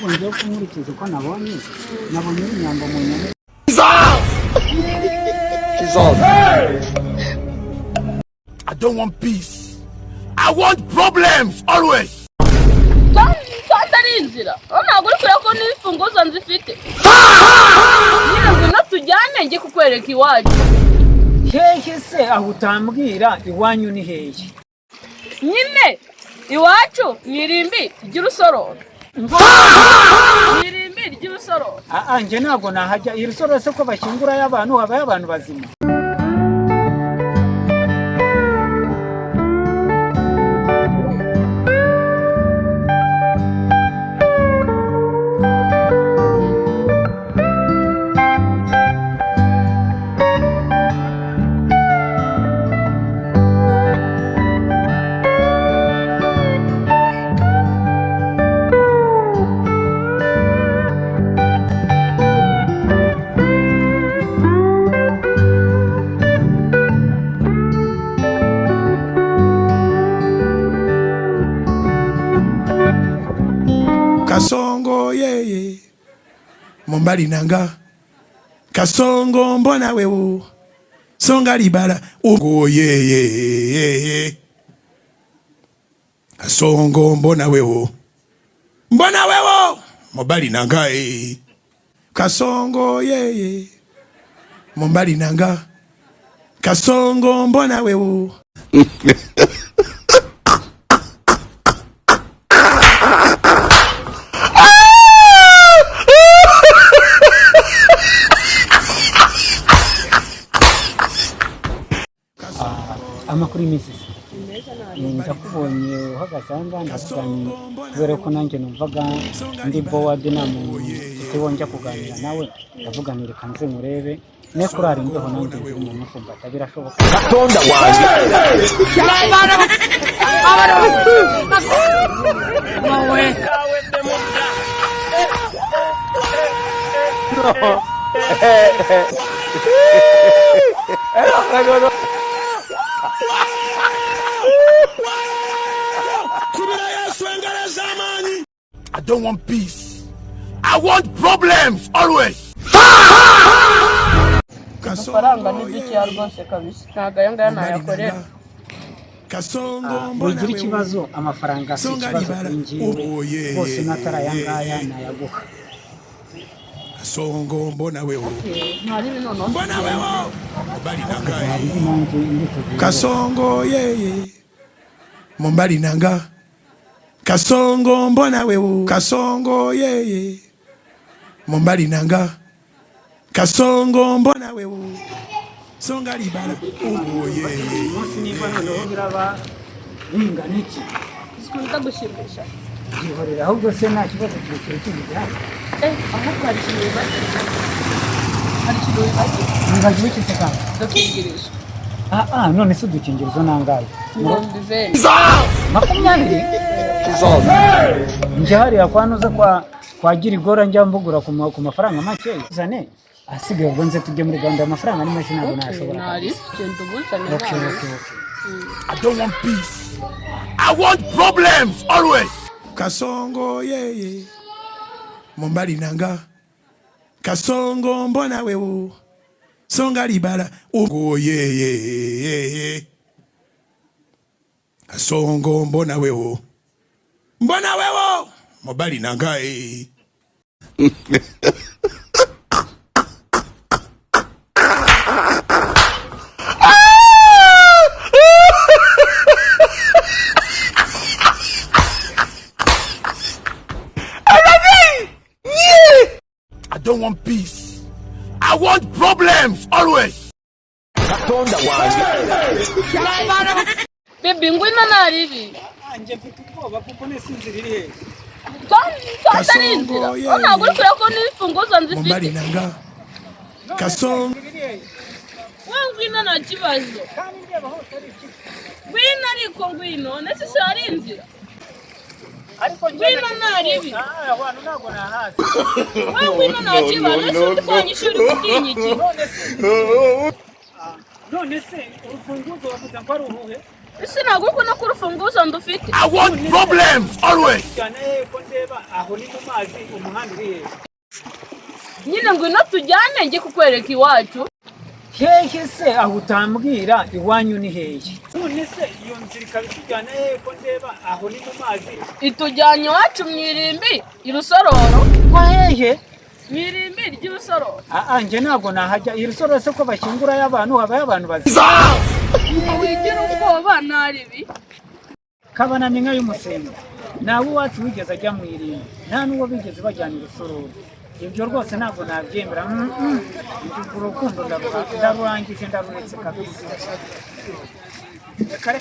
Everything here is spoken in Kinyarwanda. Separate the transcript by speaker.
Speaker 1: ahubwo ngiye kumurikiza uko nabonye inyambo mu nyama.
Speaker 2: I don't want peace. I want problems always.
Speaker 3: Inzira ntabwo uri kureba ko n'ifunguzo nzifite nyine tujyane njye kukwereka iwacu.
Speaker 1: Hehe se aho utambwira iwanyu ni hehe?
Speaker 3: Nyine iwacu Mwirimbi ry'Urusororo. Mwirimbi ry'Urusororo.
Speaker 1: Nje ntabwo nahajya Urusororo se ko bashyingura y'abantu habaye abantu bazima.
Speaker 2: Kasongo yeye Mombali nanga Kasongo mbona wewo Songa libala Ugo yeye Kasongo mbona wewo Mombali nanga Kasongo yeye Mombali nanga Kasongo mbona wewo
Speaker 1: Amakuru y'imizisi ndakubonye uhagasanga ndakuganye kubera ko nanjye numvaga ndi board namu wonja kuganira nawe ndavuganira kanze murebe ne kurari imbeho nanjye mu mufumbata birashoboka
Speaker 4: Tonda wanjye
Speaker 2: I don't want peace. I want problems always.
Speaker 3: Faranga n'igiki rwose kabisa ntago aya ngaya nayakorera.
Speaker 1: Ugira ikibazo amafaranga si ikibazo kingiye bose natara aya ngaya nayaguha.
Speaker 2: Kasongo mbona wewo
Speaker 3: Ntari binono
Speaker 2: mbona wewo Mombali nanga Kasongo yeye Mombali nanga Kasongo mbona wewo Kasongo yeye Mombali nanga Kasongo mbona wewo Songa libala Ugo yeye
Speaker 1: Munsi niba noneho biraba ninga niki
Speaker 3: sikunda gushimisha
Speaker 1: gihorera ahubwo se nta kibazo kigira
Speaker 3: ahubwo hari ikintu bibaye
Speaker 1: nibagiwe iki kandi
Speaker 3: dukingirizo
Speaker 1: none se udukingirizo nangaye
Speaker 3: mirongo iveni
Speaker 1: 20 nje hariya kwanuza kwa Girigora njya mbugura ku mafaranga make zane asigaye ubwo nze tujye muri Rwanda amafaranga ni make ntabwo nashobora
Speaker 2: Okay. I don't want peace. I want problems always. Kasongo yeye Mombali nanga Kasongo mbona wewo Songa libala Ugo yeye Kasongo mbona wewo Mombali nanga I don't want peace. I want problems always.
Speaker 4: Tonda wanjye
Speaker 3: Baby ngwino naribi
Speaker 1: nje mfite ubwoba kuko nesinzira iri he
Speaker 3: Tonda inzira ntabwo uri kureba ko n'ifunguzo nzifite
Speaker 2: Mombali nanga Kasongo
Speaker 3: ngwino nta kibazo ngwino ariko ngwino nese se hari inzira ngwino naribi
Speaker 1: abantu ntabwo nahazi
Speaker 3: ngwino nta kibazo nese ndifanyisha uri gutinyiki
Speaker 1: none se urufunguzo wavuze ko ari uruhe
Speaker 3: ese ntabwo uko no kurufunguzo ndufite.
Speaker 2: I want problems always.
Speaker 1: cyane ko ndeba aho ni mu mazi umuhanda uri hehe
Speaker 3: Nyine ngwino tujyane njye kukwereka iwacu.
Speaker 1: hehe se aho utambwira iwanyu ni hehe none se iyo nzira ikabitujyana ko ndeba aho ni mu mazi
Speaker 3: Itujyanye iwacu mu irimbi irusororo.
Speaker 1: kwa hehe
Speaker 3: Mu irimbi ry'urusororo.
Speaker 1: nje ntabwo nahajya irusororo se ko bashyingurayo abantu habayo abantu bazi
Speaker 3: Wigira ubwoba naribi.
Speaker 1: kabana n'inka y'umusengo nawe iwacu wigeze ajya mu irimbi nta n'uwo bigeze bajyana irusororo ibyo rwose ntabwo nabyemera urukundo ndarurangije ndaruretse kabisa kare